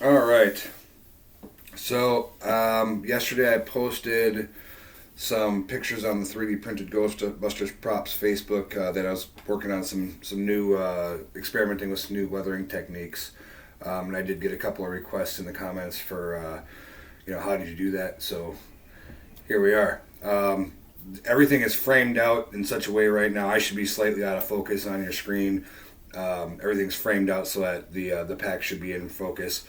All right. So, yesterday I posted some pictures on the 3D printed Ghostbusters props Facebook that I was working on some new experimenting with some new weathering techniques, and I did get a couple of requests in the comments for how did you do that? So here we are. Everything is framed out in such a way right now. I should be slightly out of focus on your screen. Everything's framed out so that the pack should be in focus.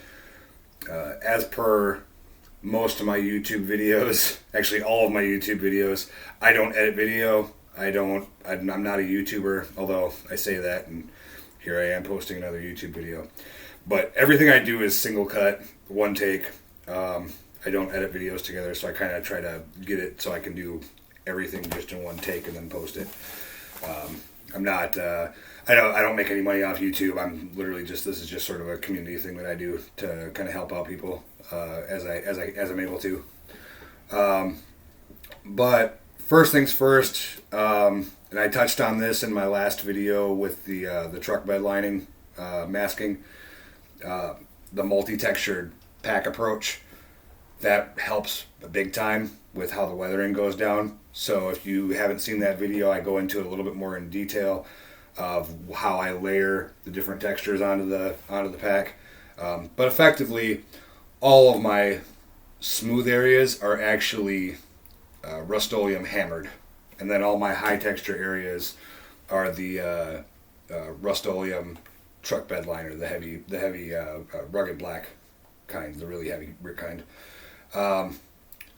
As per most of my YouTube videos, actually all of my YouTube videos, I don't edit video. I'm not a YouTuber, although I say that, and here I am posting another YouTube video. But everything I do is single cut, one take. I don't edit videos together, so I kind of try to get it so I can do everything just in one take and then post it. I'm not. I don't make any money off YouTube. I'm literally this is just sort of a community thing that I do to kind of help out people as I'm able to. But first things first, and I touched on this in my last video with the truck bed lining masking, the multi-textured pack approach. That helps big time with how the weathering goes down. So if you haven't seen that video, I go into it a little bit more in detail of how I layer the different textures onto the pack. But effectively, all of my smooth areas are actually Rust-Oleum hammered, and then all my high texture areas are the Rust-Oleum truck bed liner, the heavy rugged black kind, the really heavy brick kind.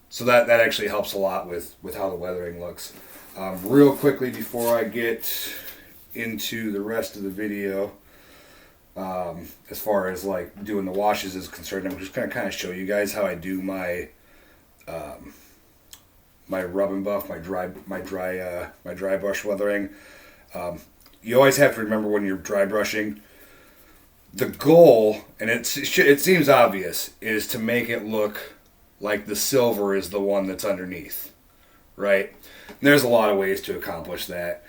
So that actually helps a lot with how the weathering looks. Real quickly before I get into the rest of the video, as far as like doing the washes is concerned, I'm just going to kind of show you guys how I do my my rub and buff, my dry brush weathering. You always have to remember when you're dry brushing, the goal, and it seems obvious, is to make it look like the silver is the one that's underneath, right? And there's a lot of ways to accomplish that.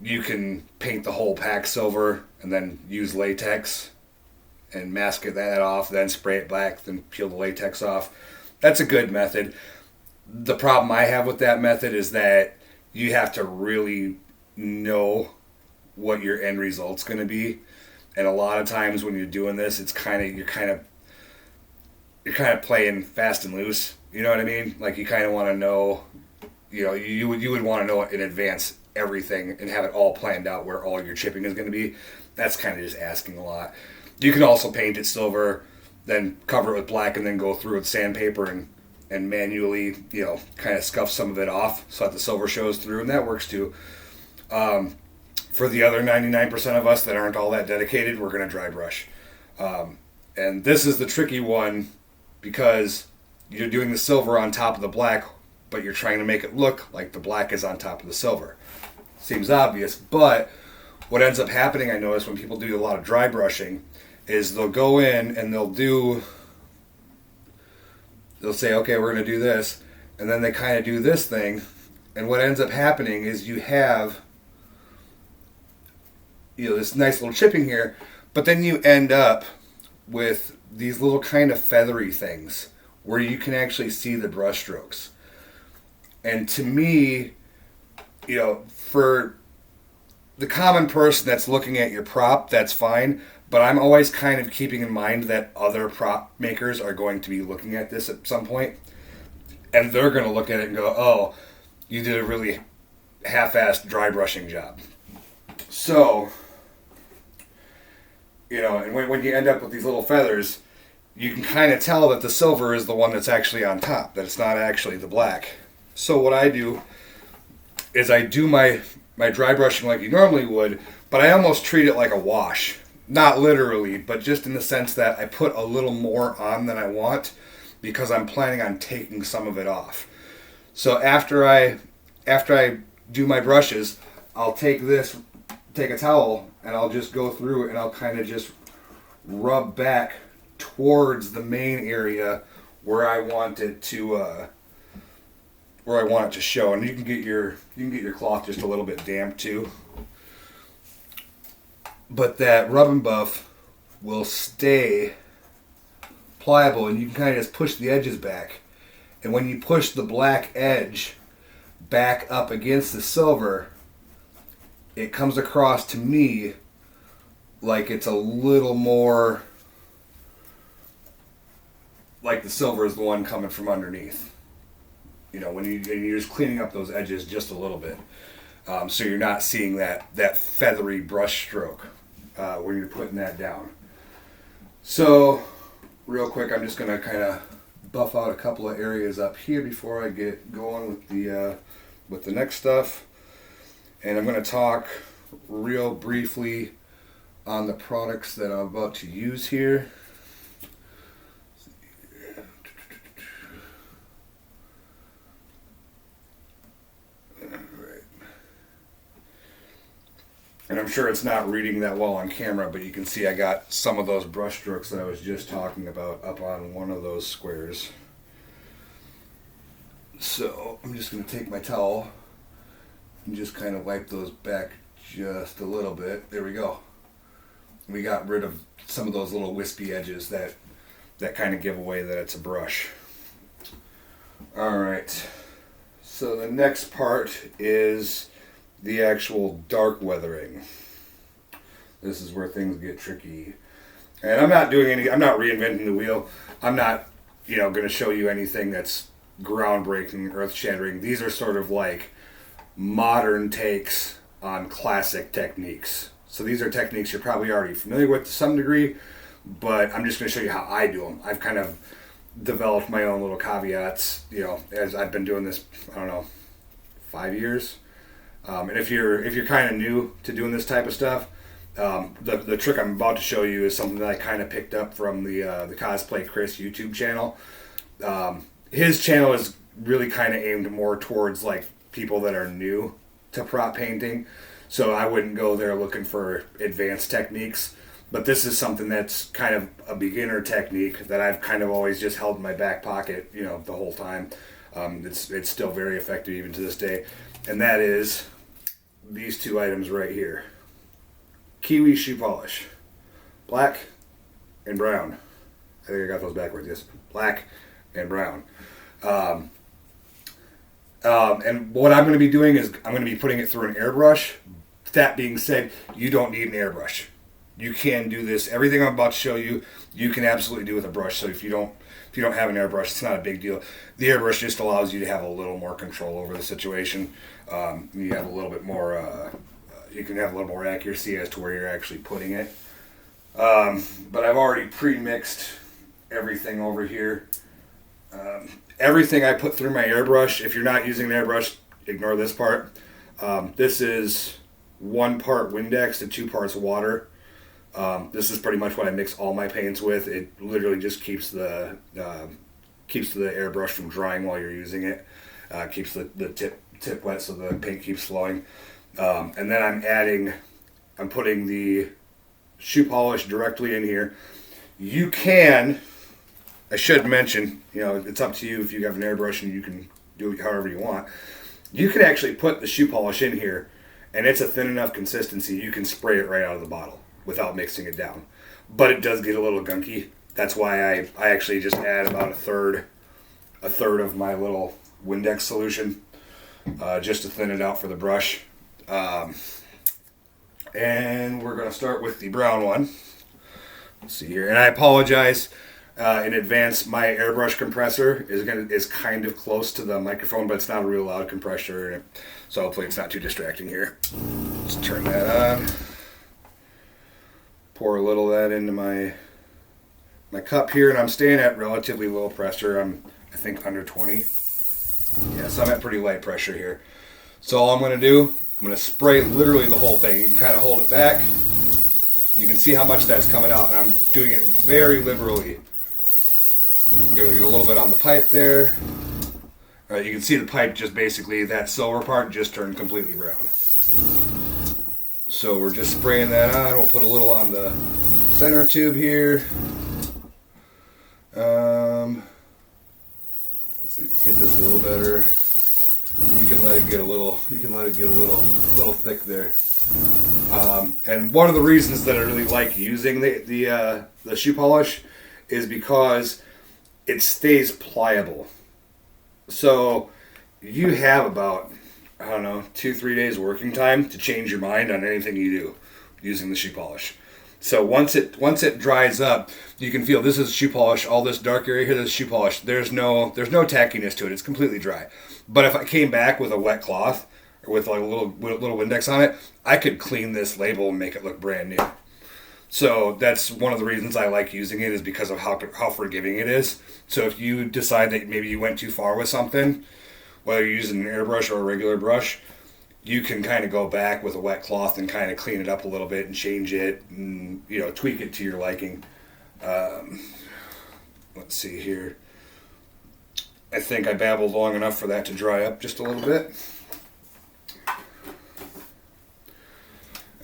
You can paint the whole pack silver and then use latex and mask that off, then spray it black, then peel the latex off. That's a good method. The problem I have with that method is that you have to really know what your end result's going to be. And a lot of times when you're doing this, you're kind of playing fast and loose. You know what I mean? Like you kind of want to know, you would want to know in advance everything and have it all planned out where all your chipping is going to be. That's kind of just asking a lot. You can also paint it silver, then cover it with black, and then go through with sandpaper and manually, kind of scuff some of it off so that the silver shows through, and that works too. For the other 99% of us that aren't all that dedicated, we're going to dry brush. And this is the tricky one because you're doing the silver on top of the black, but you're trying to make it look like the black is on top of the silver. Seems obvious, but what ends up happening, I notice, when people do a lot of dry brushing, is they'll go in and they'll say, okay, we're going to do this, and then they kind of do this thing, and what ends up happening is you have this nice little chipping here, but then you end up with these little kind of feathery things where you can actually see the brush strokes. And to me, for the common person that's looking at your prop, that's fine, but I'm always kind of keeping in mind that other prop makers are going to be looking at this at some point, and they're going to look at it and go, oh, you did a really half-assed dry brushing job. So, and when you end up with these little feathers, you can kind of tell that the silver is the one that's actually on top, that it's not actually the black. So what I do is I do my dry brushing like you normally would, but I almost treat it like a wash. Not literally, but just in the sense that I put a little more on than I want because I'm planning on taking some of it off. So after I do my brushes, I'll take a towel, and I'll just go through and I'll kind of just rub back towards the main area where I want it to show. And you can get your cloth just a little bit damp too. But that rub and buff will stay pliable, and you can kind of just push the edges back. And when you push the black edge back up against the silver, it comes across to me like it's a little more like the silver is the one coming from underneath. You know, when you're just cleaning up those edges just a little bit. So you're not seeing that feathery brush stroke when you're putting that down. So, real quick, I'm just going to kind of buff out a couple of areas up here before I get going with the next stuff. And I'm going to talk real briefly on the products that I'm about to use here. And I'm sure it's not reading that well on camera, but you can see I got some of those brush strokes that I was just talking about up on one of those squares. So I'm just going to take my towel and just kind of wipe those back just a little bit. There we go. We got rid of some of those little wispy edges that kind of give away that it's a brush. Alright, so the next part is the actual dark weathering. This is where things get tricky. And I'm not reinventing the wheel. I'm not, going to show you anything that's groundbreaking, earth-shattering. These are sort of like modern takes on classic techniques. So these are techniques you're probably already familiar with to some degree, but I'm just going to show you how I do them. I've kind of developed my own little caveats, as I've been doing this, 5 years. And if you're kind of new to doing this type of stuff, the trick I'm about to show you is something that I kind of picked up from the Cosplay Chris YouTube channel. His channel is really kind of aimed more towards like people that are new to prop painting, so I wouldn't go there looking for advanced techniques. But this is something that's kind of a beginner technique that I've kind of always just held in my back pocket, the whole time. It's still very effective even to this day, and that is these two items right here. Kiwi shoe polish. Black and brown. I think I got those backwards, yes. Black and brown. And what I'm going to be doing is I'm going to be putting it through an airbrush. That being said, you don't need an airbrush. You can do this. Everything I'm about to show you, you can absolutely do with a brush. So if you don't have an airbrush, it's not a big deal. The airbrush just allows you to have a little more control over the situation. You have a little bit more, you can have a little more accuracy as to where you're actually putting it. But I've already pre-mixed everything over here. Everything I put through my airbrush, if you're not using an airbrush, ignore this part. This is 1 part Windex to 2 parts water. This is pretty much what I mix all my paints with. It literally just keeps the airbrush from drying while you're using it. Keeps the tip wet so the paint keeps flowing. And then I'm putting the shoe polish directly in here. You can, I should mention, it's up to you if you have an airbrush and you can do it however you want. You can actually put the shoe polish in here and it's a thin enough consistency you can spray it right out of the bottle without mixing it down. But it does get a little gunky. That's why I actually just add about a third of my little Windex solution just to thin it out for the brush. And we're going to start with the brown one. Let's see here. And I apologize in advance. My airbrush compressor is kind of close to the microphone, but it's not a real loud compressor. So hopefully it's not too distracting here. Let's turn that on. Pour a little of that into my cup here, and I'm staying at relatively low pressure. I think under 20. Yeah, so I'm at pretty light pressure here. So all I'm going to do, I'm going to spray literally the whole thing. You can kind of hold it back. You can see how much that's coming out, and I'm doing it very liberally. I'm going to get a little bit on the pipe there. All right, you can see the pipe just basically, that silver part just turned completely brown. So we're just spraying that on. We'll put a little on the center tube here. Let's see, get this a little better. You can let it get a little. You can let it get a little thick there. And one of the reasons that I really like using the shoe polish is because it stays pliable. So you have about, I don't know, 2-3 days working time to change your mind on anything you do using the shoe polish. So once it dries up, you can feel this is shoe polish. All this dark area here, this is shoe polish. There's no tackiness to it. It's completely dry. But if I came back with a wet cloth or with like a little Windex on it, I could clean this label and make it look brand new. So that's one of the reasons I like using it, is because of how forgiving it is. So if you decide that maybe you went too far with something, whether you're using an airbrush or a regular brush, you can kind of go back with a wet cloth and kind of clean it up a little bit and change it and, tweak it to your liking. Let's see here. I think I babbled long enough for that to dry up just a little bit.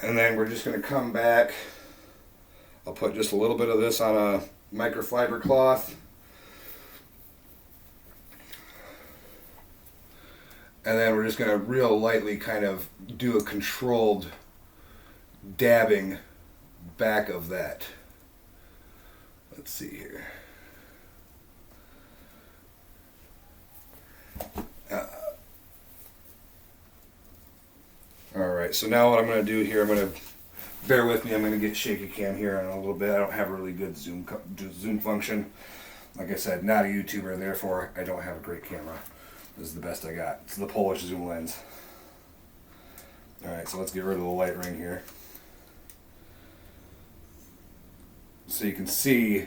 And then we're just going to come back. I'll put just a little bit of this on a microfiber cloth. And then we're just going to real lightly kind of do a controlled dabbing back of that. Let's see here. Alright, so now what I'm going to do here, I'm going to, bear with me, I'm going to get shaky cam here in a little bit. I don't have a really good zoom function. Like I said, not a YouTuber, therefore I don't have a great camera. This is the best I got. It's the Polish zoom lens. Alright, so let's get rid of the light ring here. So you can see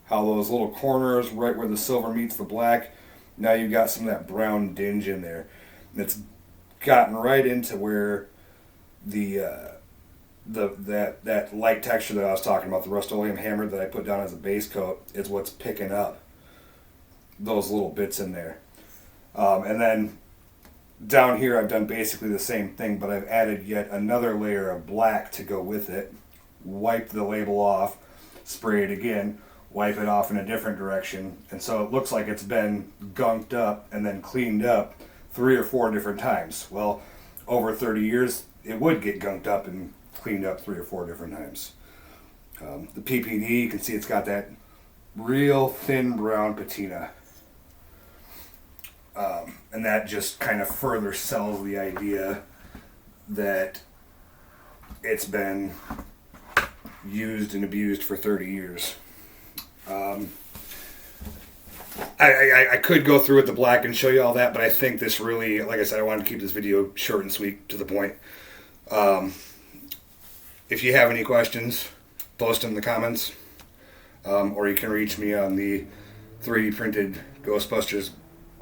how those little corners, right where the silver meets the black, now you've got some of that brown dinge in there. And it's gotten right into where that light texture that I was talking about, the Rust-Oleum hammer that I put down as a base coat, is what's picking up those little bits in there. And then down here I've done basically the same thing, but I've added yet another layer of black to go with it. Wipe the label off, spray it again, wipe it off in a different direction, and so it looks like it's been gunked up and then cleaned up 3 or 4 different times. Well, over 30 years it would get gunked up and cleaned up 3 or 4 different times. The PPD, you can see it's got that real thin brown patina. And that just kind of further sells the idea that it's been used and abused for 30 years. I could go through with the black and show you all that, but I think this really, like I said, I wanted to keep this video short and sweet, to the point. If you have any questions, post them in the comments, or you can reach me on the 3D printed Ghostbusters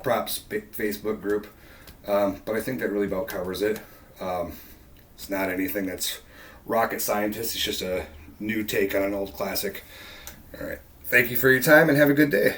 props Facebook group. But I think that really about covers it. It's not anything that's rocket scientist. It's just a new take on an old classic. All right. Thank you for your time and have a good day.